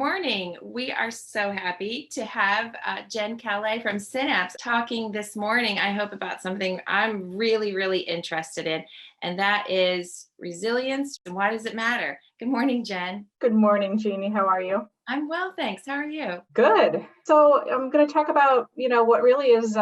morning. We are so happy to have Jen Kallay from Synapse talking this morning, I hope, about something I'm really interested in, and that is resilience. And why does it matter? Good morning, Jen. Good morning, Jeannie. How are you? I'm well, thanks. How are you? Good. So I'm going to talk about, what really is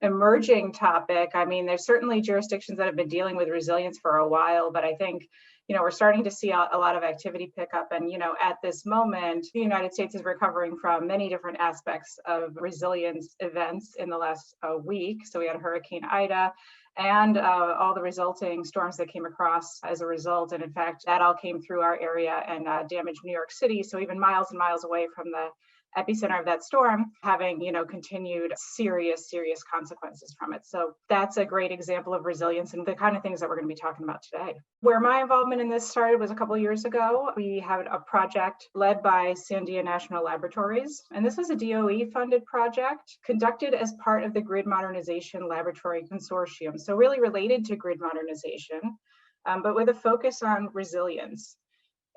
emerging topic. I mean, there's certainly jurisdictions that have been dealing with resilience for a while, but I think, we're starting to see a lot of activity pick up. And, at this moment, the United States is recovering from many different aspects of resilience events in the last week. So we had Hurricane Ida and all the resulting storms that came across as a result. And in fact, that all came through our area and damaged New York City. So even miles and miles away from the epicenter of that storm, having, continued serious consequences from it. So that's a great example of resilience and the kind of things that we're going to be talking about today. Where my involvement in this started was a couple of years ago. We had a project led by Sandia National Laboratories, and this was a DOE funded project conducted as part of the Grid Modernization Laboratory Consortium. So really related to grid modernization, but with a focus on resilience.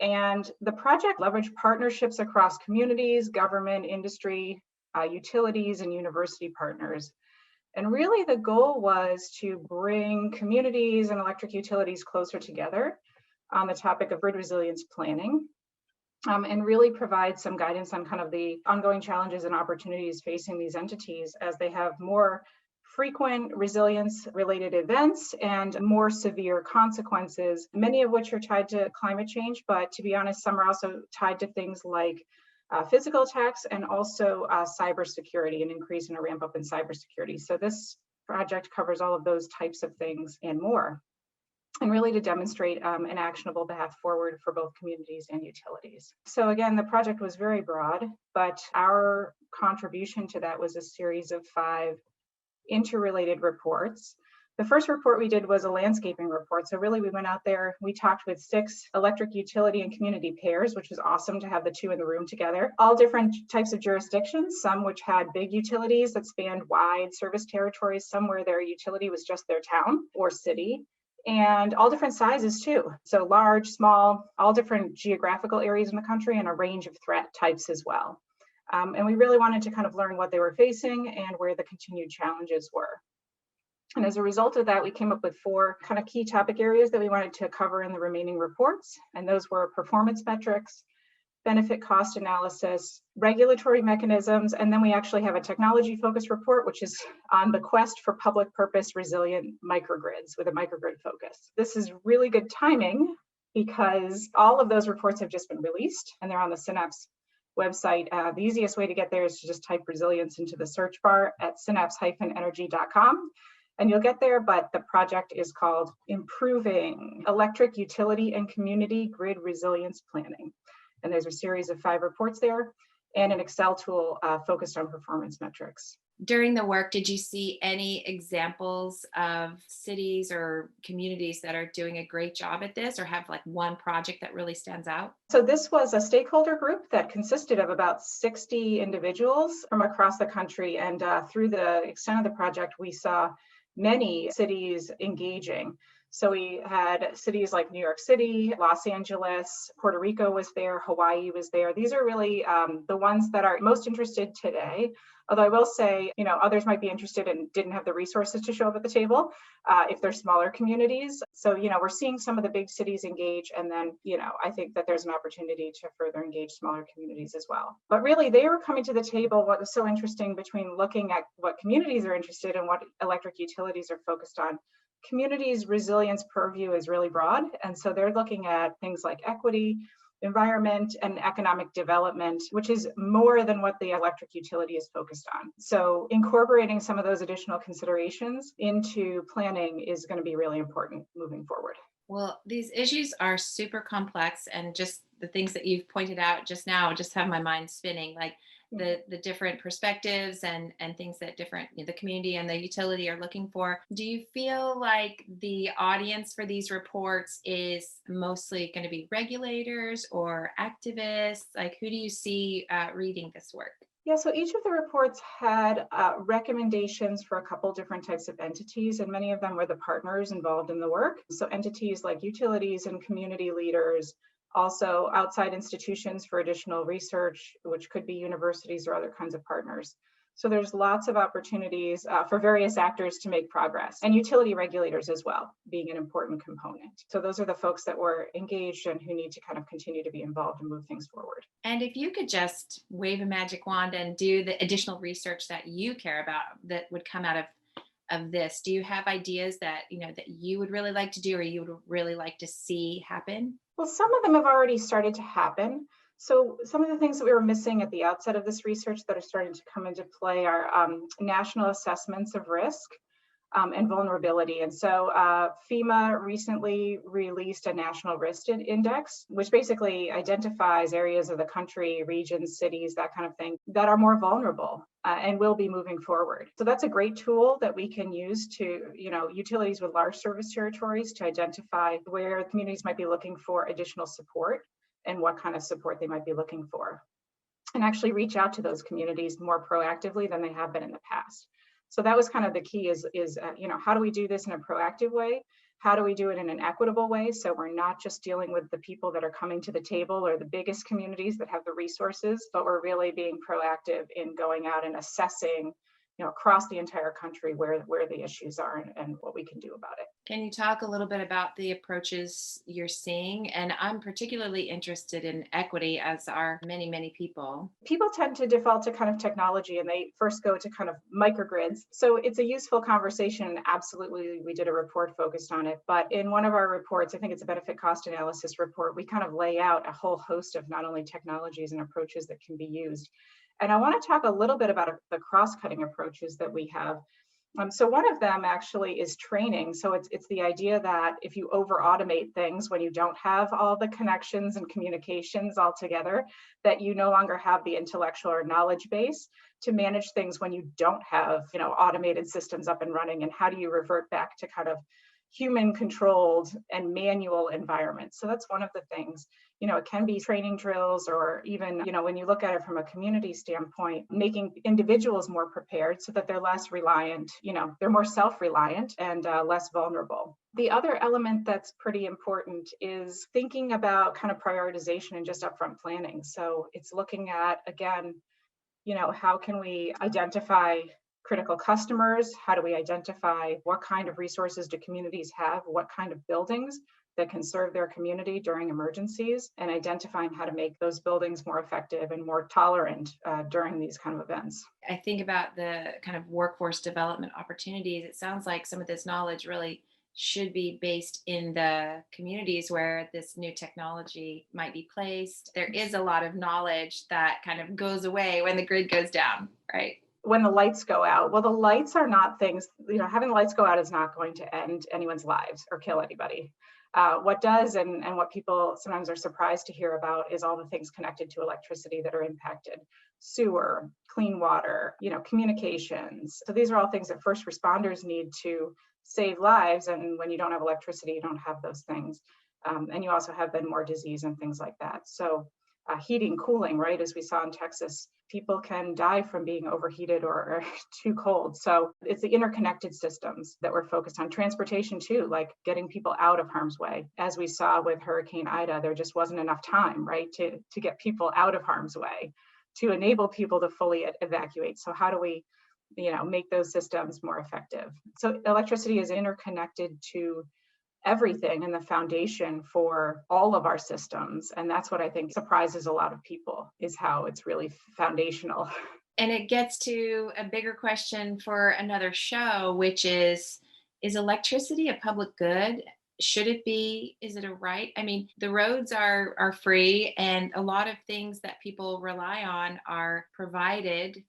And the project leveraged partnerships across communities, government, industry, utilities, and university partners. And really the goal was to bring communities and electric utilities closer together on the topic of grid resilience planning, and really provide some guidance on kind of the ongoing challenges and opportunities facing these entities as they have more frequent resilience-related events and more severe consequences, many of which are tied to climate change, but to be honest, some are also tied to things like physical attacks and also cybersecurity, an increase in a ramp up in cybersecurity. So this project covers all of those types of things and more, and really to demonstrate an actionable path forward for both communities and utilities. So again, the project was very broad, but our contribution to that was a series of 5 interrelated reports. The first report we did was a landscaping report. So really we went out there, we talked with 6 electric utility and community pairs, which was awesome to have the 2 in the room together. All different types of jurisdictions, some which had big utilities that spanned wide service territories, some where their utility was just their town or city, and all different sizes too. So large, small, all different geographical areas in the country and a range of threat types as well. And we really wanted to kind of learn what they were facing and where the continued challenges were. And as a result of that, we came up with 4 kind of key topic areas that we wanted to cover in the remaining reports. And those were performance metrics, benefit cost analysis, regulatory mechanisms, and then we actually have a technology focused report, which is on the quest for public purpose resilient microgrids with a microgrid focus. This is really good timing because all of those reports have just been released and they're on the Synapse website. The easiest way to get there is to just type resilience into the search bar at synapse-energy.com and you'll get there, but the project is called Improving Electric Utility and Community Grid Resilience Planning. And there's a series of 5 reports there and an Excel tool focused on performance metrics. During the work, did you see any examples of cities or communities that are doing a great job at this or have like one project that really stands out? So this was a stakeholder group that consisted of about 60 individuals from across the country. And through the extent of the project, we saw many cities engaging. So we had cities like New York City, Los Angeles, Puerto Rico was there, Hawaii was there. These are really the ones that are most interested today. Although I will say, others might be interested and didn't have the resources to show up at the table if they're smaller communities. So, we're seeing some of the big cities engage. And then, I think that there's an opportunity to further engage smaller communities as well. But really, they were coming to the table. What was so interesting between looking at what communities are interested in, what electric utilities are focused on, communities' resilience purview is really broad. And so they're looking at things like equity, environment, and economic development, which is more than what the electric utility is focused on. So incorporating some of those additional considerations into planning is going to be really important moving forward. Well, these issues are super complex, and just the things that you've pointed out just now just have my mind spinning, like the different perspectives and things that the community and the utility are looking for. Do you feel like the audience for these reports is mostly going to be regulators or activists? Like, who do you see reading this work? Yeah, so each of the reports had recommendations for a couple different types of entities, and many of them were the partners involved in the work. So entities like utilities and community leaders, Also outside institutions for additional research, which could be universities or other kinds of partners. So there's lots of opportunities for various actors to make progress, and utility regulators as well, being an important component. So those are the folks that were engaged and who need to kind of continue to be involved and move things forward. And if you could just wave a magic wand and do the additional research that you care about that would come out of this, do you have ideas that that you would really like to do or you would really like to see happen? Well, some of them have already started to happen. So some of the things that we were missing at the outset of this research that are starting to come into play are national assessments of risk and vulnerability. And so FEMA recently released a national risk index, which basically identifies areas of the country, regions, cities, that kind of thing, that are more vulnerable and will be moving forward. So that's a great tool that we can use to, utilities with large service territories to identify where communities might be looking for additional support and what kind of support they might be looking for, and actually reach out to those communities more proactively than they have been in the past. So that was kind of the key is how do we do this in a proactive way? How do we do it in an equitable way? So we're not just dealing with the people that are coming to the table or the biggest communities that have the resources, but we're really being proactive in going out and assessing, across the entire country where the issues are and what we can do about it. Can you talk a little bit about the approaches you're seeing? And I'm particularly interested in equity, as are many, many people. People tend to default to kind of technology and they first go to kind of microgrids. So it's a useful conversation. Absolutely, we did a report focused on it. But in one of our reports, I think it's a benefit cost analysis report, we kind of lay out a whole host of not only technologies and approaches that can be used. And I want to talk a little bit about the cross-cutting approaches that we have. So one of them actually is training. So it's the idea that if you over automate things when you don't have all the connections and communications all together, that you no longer have the intellectual or knowledge base to manage things when you don't have, automated systems up and running. And how do you revert back to kind of human controlled and manual environments? So that's one of the things. It can be training drills or even, when you look at it from a community standpoint, making individuals more prepared so that they're less reliant, they're more self-reliant and less vulnerable. The other element that's pretty important is thinking about kind of prioritization and just upfront planning. So it's looking at, again, how can we identify critical customers? How do we identify what kind of resources do communities have? What kind of buildings that can serve their community during emergencies, and identifying how to make those buildings more effective and more tolerant during these kind of events. I think about the kind of workforce development opportunities. It sounds like some of this knowledge really should be based in the communities where this new technology might be placed. There is a lot of knowledge that kind of goes away when the grid goes down, right? When the lights go out, well, the lights are not things, having the lights go out is not going to end anyone's lives or kill anybody. What does, and what people sometimes are surprised to hear about, is all the things connected to electricity that are impacted: sewer, clean water, communications. So these are all things that first responders need to save lives. And when you don't have electricity, you don't have those things. And you also have then more disease and things like that. So heating, cooling, right? As we saw in Texas, people can die from being overheated or too cold. So it's the interconnected systems that we're focused on. Transportation too, like getting people out of harm's way. As we saw with Hurricane Ida, there just wasn't enough time, right, to get people out of harm's way, to enable people to fully evacuate. So how do we, make those systems more effective? So electricity is interconnected to everything and the foundation for all of our systems. And that's what I think surprises a lot of people, is how it's really foundational. And it gets to a bigger question for another show, which is electricity a public good? Should it be? Is it a right? I mean, the roads are free, and a lot of things that people rely on are provided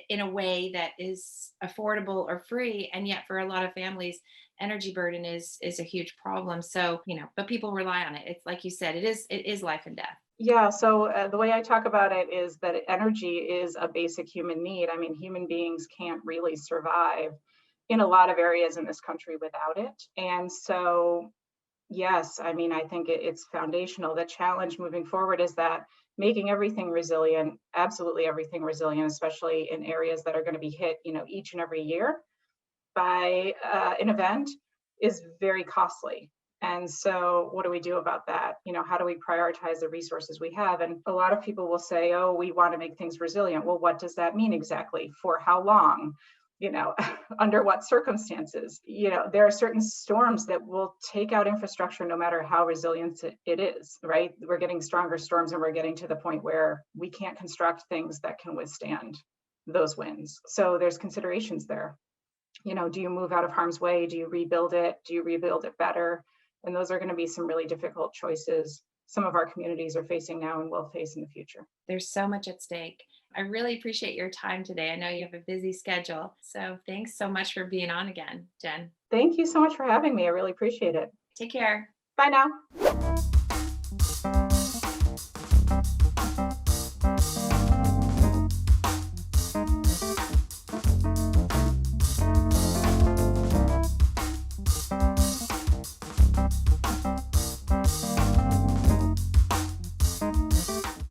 in a way that is affordable or free. And yet for a lot of families, energy burden is a huge problem. So, but people rely on it. It's like you said, it is life and death. Yeah, so the way I talk about it is that energy is a basic human need. I mean, human beings can't really survive in a lot of areas in this country without it. And so, yes, I mean, I think it's foundational. The challenge moving forward is that making everything resilient, absolutely everything resilient, especially in areas that are going to be hit, each and every year by an event, is very costly. And so what do we do about that? How do we prioritize the resources we have? And a lot of people will say, oh, we want to make things resilient. Well, what does that mean exactly? For how long? Under what circumstances? There are certain storms that will take out infrastructure no matter how resilient it is, right? We're getting stronger storms and we're getting to the point where we can't construct things that can withstand those winds. So there's considerations there. Do you move out of harm's way? Do you rebuild it? Do you rebuild it better? And those are going to be some really difficult choices some of our communities are facing now and will face in the future. There's so much at stake. I really appreciate your time today. I know you have a busy schedule. So thanks so much for being on again, Jen. Thank you so much for having me. I really appreciate it. Take care. Bye now.